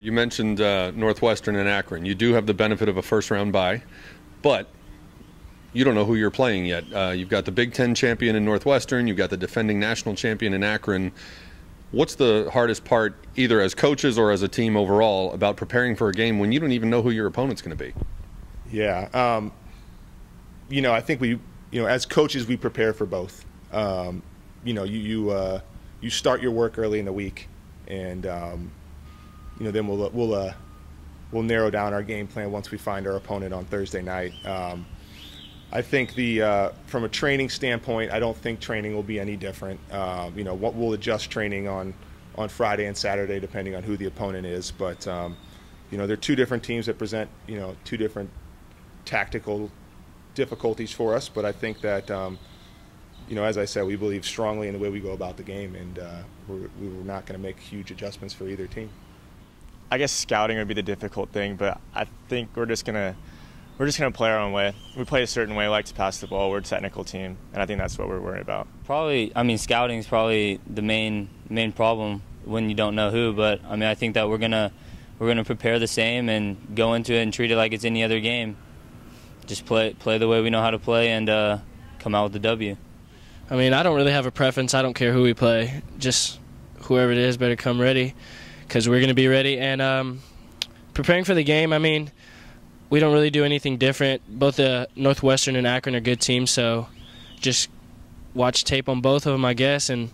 You mentioned Northwestern and Akron. You do have the benefit of a first-round bye, but you don't know who you're playing yet. You've got the Big Ten champion in Northwestern. You've got the defending national champion in Akron. What's the hardest part, either as coaches or as a team overall, about preparing for a game when you don't even know who your opponent's going to be? Yeah, I think we, as coaches, we prepare for both. You start your work early in the week, and then we'll narrow down our game plan once we find our opponent on Thursday night. I think from a training standpoint, I don't think training will be any different. We'll adjust training on Friday and Saturday depending on who the opponent is. But they're two different teams that present two different tactical difficulties for us. But I think that as I said, we believe strongly in the way we go about the game, and we're not going to make huge adjustments for either team. I guess scouting would be the difficult thing, but I think we're just gonna play our own way. We play a certain way, like to pass the ball. We're a technical team, and I think that's what we're worried about. Scouting is probably the main problem when you don't know who. But I think that we're gonna prepare the same and go into it and treat it like it's any other game. Just play the way we know how to play and come out with the W. I don't really have a preference. I don't care who we play. Just whoever it is better come ready, because we're going to be ready. And preparing for the game, we don't really do anything different. Both the Northwestern and Akron are good teams, so just watch tape on both of them, I guess, and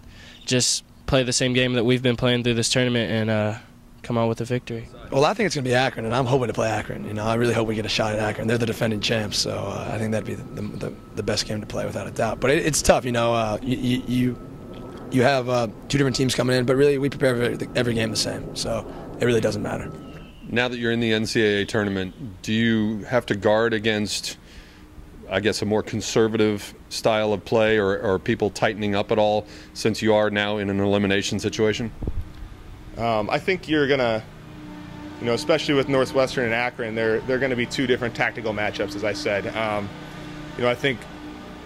just play the same game that we've been playing through this tournament and come out with a victory. Well, I think it's going to be Akron, and I'm hoping to play Akron. I really hope we get a shot at Akron. They're the defending champs, so I think that'd be the best game to play without a doubt. But it's tough, you have two different teams coming in, but really we prepare for every game the same, so it really doesn't matter. Now that you're in the NCAA tournament, do you have to guard against, I guess, a more conservative style of play, or people tightening up at all since you are now in an elimination situation? I think you're going to, especially with Northwestern and Akron, they're going to be two different tactical matchups, as I said. I think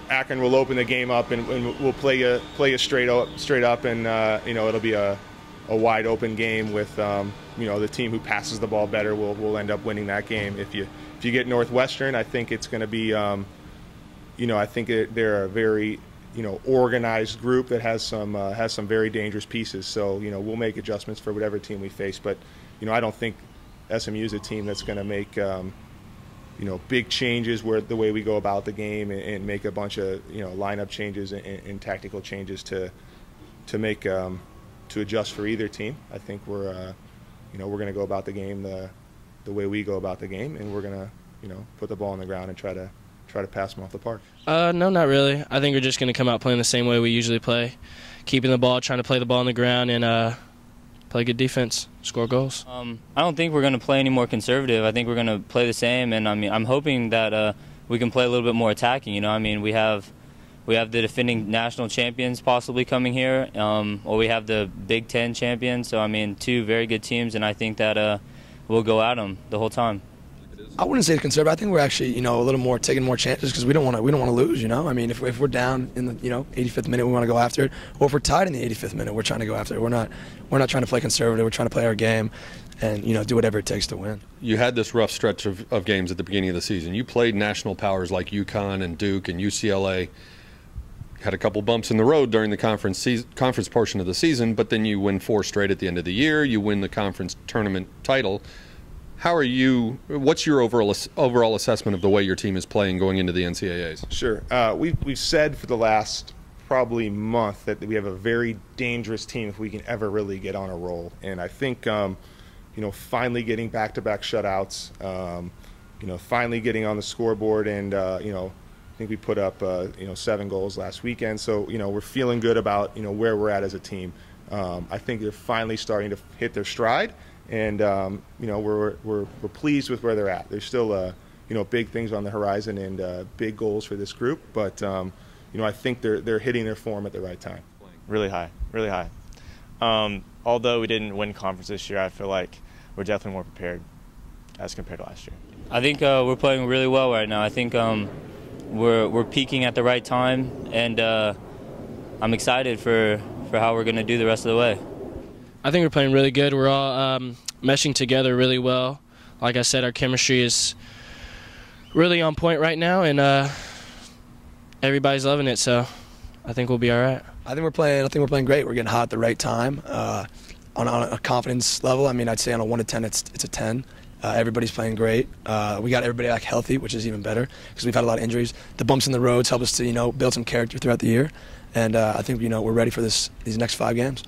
Akron will open the game up and we'll play you straight up, and it'll be a wide open game with the team who passes the ball better will end up winning that game. If you get Northwestern, I think it's going to be I think they're a very organized group that has some very dangerous pieces. So we'll make adjustments for whatever team we face, but I don't think SMU is a team that's going to make big changes the way we go about the game and make a bunch of lineup changes and tactical changes to adjust for either team. I think we're going to go about the game the way we go about the game, and we're going to put the ball on the ground and try to pass them off the park. No, not really. I think we're just going to come out playing the same way we usually play, keeping the ball, trying to play the ball on the ground, and play good defense, score goals. I don't think we're going to play any more conservative. I think we're going to play the same, and I'm hoping that we can play a little bit more attacking. We have the defending national champions possibly coming here, or we have the Big Ten champions. So two very good teams, and I think that we'll go at them the whole time. I wouldn't say it's conservative. I think we're actually, a little more taking more chances because we don't want to lose. If we're down in the 85th minute, we want to go after it. Or if we're tied in the 85th minute, we're trying to go after it. We're not trying to play conservative. We're trying to play our game, and do whatever it takes to win. You had this rough stretch of games at the beginning of the season. You played national powers like UConn and Duke and UCLA. Had a couple bumps in the road during the conference portion of the season, but then you win 4 straight at the end of the year. You win the conference tournament title. What's your overall assessment of the way your team is playing going into the NCAAs? Sure. We've said for the last probably month that we have a very dangerous team if we can ever really get on a roll. And I think, finally getting back-to-back shutouts, finally getting on the scoreboard, and, I think we put up, 7 goals last weekend. So, we're feeling good about, where we're at as a team. I think they're finally starting to hit their stride. And we're pleased with where they're at. There's still big things on the horizon and big goals for this group, but I think they're hitting their form at the right time. Really high. Although we didn't win conference this year, I feel like we're definitely more prepared as compared to last year. I think we're playing really well right now. I think we're peaking at the right time, and I'm excited for how we're going to do the rest of the way. I think we're playing really good. We're all meshing together really well. Like I said, our chemistry is really on point right now, and everybody's loving it. So I think we'll be all right. I think we're playing great. We're getting hot at the right time. On a confidence level, I mean, I'd say on a 1 to 10, it's a 10. Everybody's playing great. We got everybody back healthy, which is even better because we've had a lot of injuries. The bumps in the roads help us to build some character throughout the year, and I think we're ready for these next 5 games.